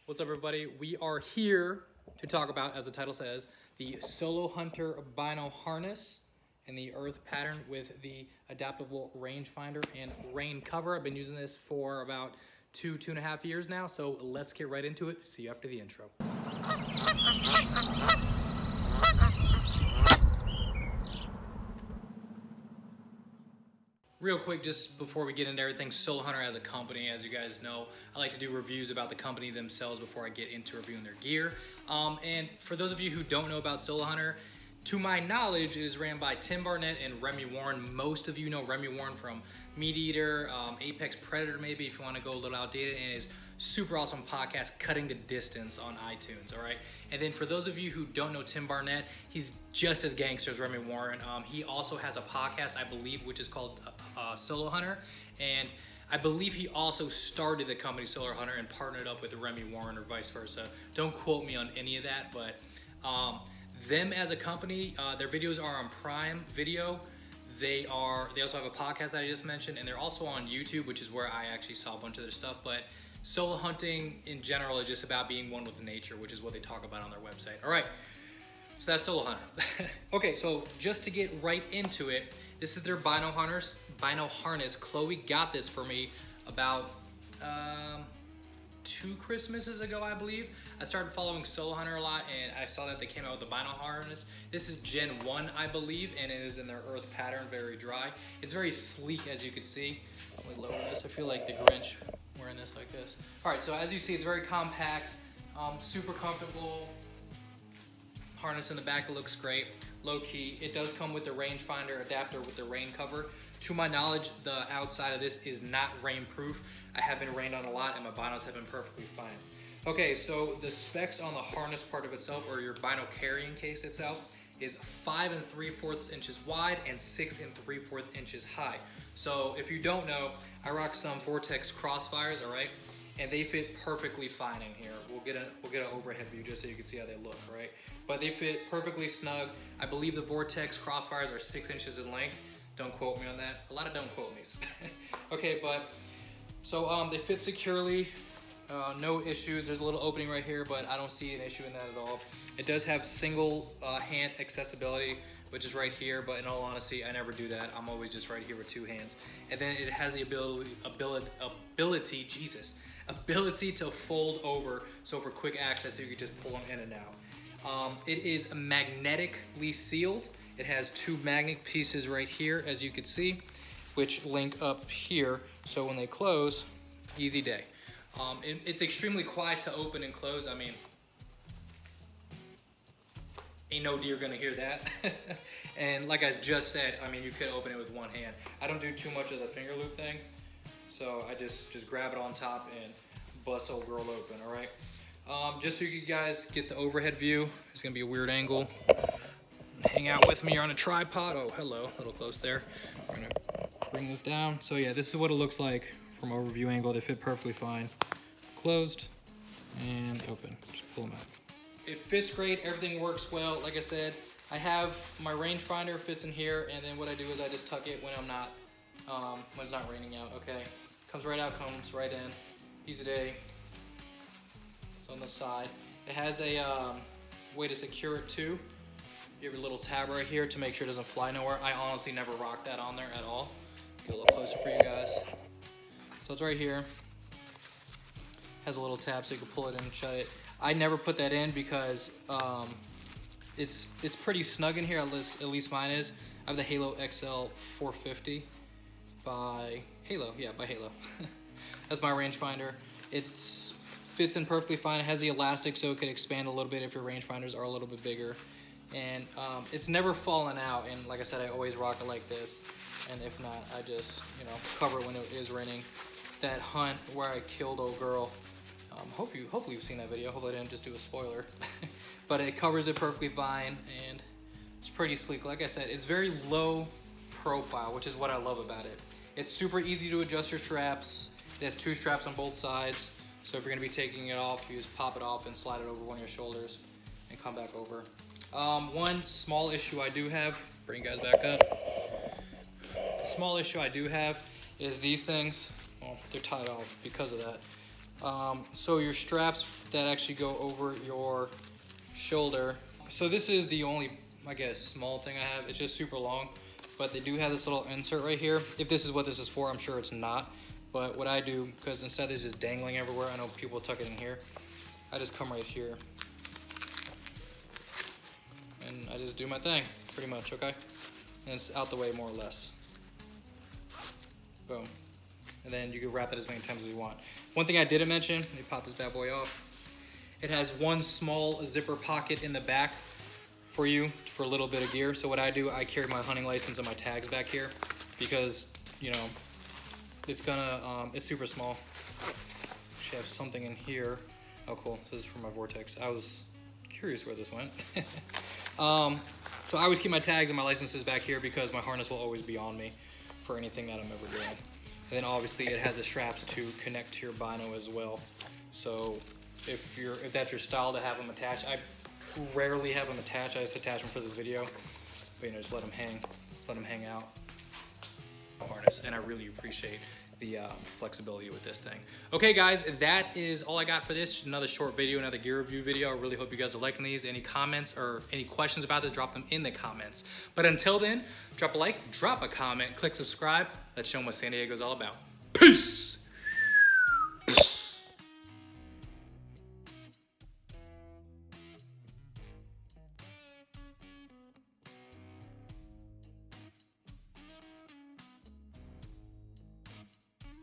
What's up, everybody? We are here to talk about, as the title says, the Solo Hntr Bino harness and the earth pattern with the adaptable rangefinder and rain cover. I've been using this for about two and a half years now, so let's get right into it. See you after the intro. Real quick, just before we get into everything, Solo Hntr as a company, as you guys know, I like to do reviews about the company themselves before I get into reviewing their gear. And for those of you who don't know about Solo Hntr, to my knowledge, it is ran by Tim Barnett and Remy Warren. Most of you know Remy Warren from Meat Eater, Apex Predator maybe, if you want to go a little outdated, and his super awesome podcast, Cutting the Distance, on iTunes, all right? And then for those of you who don't know Tim Barnett, he's just as gangster as Remy Warren. He also has a podcast, I believe, which is called Solo Hntr, and I believe he also started the company Solo Hntr and partnered up with Remy Warren or vice versa. Don't quote me on any of that, but them as a company, their videos are on Prime Video. They also have a podcast that I just mentioned, and they're also on YouTube, which is where I actually saw a bunch of their stuff. But solo hunting in general is just about being one with nature, which is what they talk about on their website. All right, so that's Solo Hntr. Okay, so just to get right into it, this is their Bino harness. Chloe got this for me about 2 Christmases ago, I believe. I started following Solo Hntr a lot, and I saw that they came out with the Bino harness. This is Gen 1, I believe, and it is in their earth pattern, very dry. It's very sleek, as you can see. Let me lower this. I feel like the Grinch wearing this like this. All right, so as you see, it's very compact, super comfortable. Harness in the back, it looks great. Low key. It does come with the rangefinder adapter with the rain cover. To my knowledge, the outside of this is not rain proof. I have been rained on a lot, and my binos have been perfectly fine. Okay, so the specs on the harness part of itself, or your bino carrying case itself, is 5 3/4 inches wide and 6 3/4 inches high. So if you don't know, I rock some Vortex Crossfires, all right? And they fit perfectly fine in here. We'll get an overhead view just so you can see how they look, right? But they fit perfectly snug. I believe the Vortex Crossfires are 6 inches in length. Don't quote me on that. A lot of don't quote me's. Okay, but so they fit securely. No issues. There's a little opening right here, but I don't see an issue in that at all. It does have single hand accessibility, which is right here, but in all honesty, I never do that. I'm always just right here with 2 hands. And then it has the ability to fold over, so for quick access, you can just pull them in and out. It is magnetically sealed. It has 2 magnet pieces right here, as you can see, which link up here, so when they close, easy day. It's extremely quiet to open and close. I mean, ain't no deer gonna hear that. And like I just said, I mean, you could open it with 1 hand. I don't do too much of the finger loop thing, so I just grab it on top and bust old girl open, all right? Just so you guys get the overhead view, it's gonna be a weird angle. Hang out with me on a tripod. Oh, hello, a little close there. We're gonna bring this down. So yeah, this is what it looks like from overview angle. They fit perfectly fine. Closed and open, just pull them out. It fits great, everything works well. Like I said, I have my rangefinder fits in here, and then what I do is I just tuck it when I'm not, when it's not raining out, okay? Comes right out, comes right in, easy day. It's on the side. It has a way to secure it too. You have a little tab right here to make sure it doesn't fly nowhere. I honestly never rock that on there at all. Get a little closer for you guys. So it's right here. Has a little tab so you can pull it in and shut it. I never put that in because it's pretty snug in here, at least mine is. I have the Halo XL 450 by Halo, yeah, by Halo. That's my rangefinder. It fits in perfectly fine. It has the elastic so it could expand a little bit if your rangefinders are a little bit bigger. And it's never fallen out, and like I said, I always rock it like this. And if not, I just, cover it when it is raining. That hunt where I killed old girl, hopefully you've seen that video. Hopefully I didn't just do a spoiler. But it covers it perfectly fine, and it's pretty sleek. Like I said, it's very low profile, which is what I love about it. It's super easy to adjust your straps. It has 2 straps on both sides, so if you're gonna be taking it off, you just pop it off and slide it over one of your shoulders and come back over. One small issue I do have, bring you guys back up. The small issue I do have is these things. Well, they're tied off because of that. So your straps that actually go over your shoulder. So this is the only, I guess, small thing I have. It's just super long, but they do have this little insert right here. If this is what this is for, I'm sure it's not. But what I do, because instead this is dangling everywhere, I know people tuck it in here. I just come right here. And I just do my thing, pretty much, okay? And it's out the way more or less. Boom. And then you can wrap it as many times as you want. One thing I didn't mention, let me pop this bad boy off. It has one small zipper pocket in the back for you, for a little bit of gear. So what I do, I carry my hunting license and my tags back here because, you know, it's gonna, it's super small. Actually have something in here. Oh cool, this is for my Vortex. I was curious where this went. So I always keep my tags and my licenses back here because my harness will always be on me for anything that I'm ever doing. And then obviously it has the straps to connect to your Bino as well. So if that's your style to have them attached, I rarely have them attached. I just attach them for this video, but you know, just let them hang out. Harness, and I really appreciate the flexibility with this thing. Okay guys, that is all I got for this. Another short video, another gear review video. I really hope you guys are liking these. Any comments or any questions about this, drop them in the comments. But until then, drop a like, drop a comment, click subscribe. Let's show them what San Diego is all about. Peace!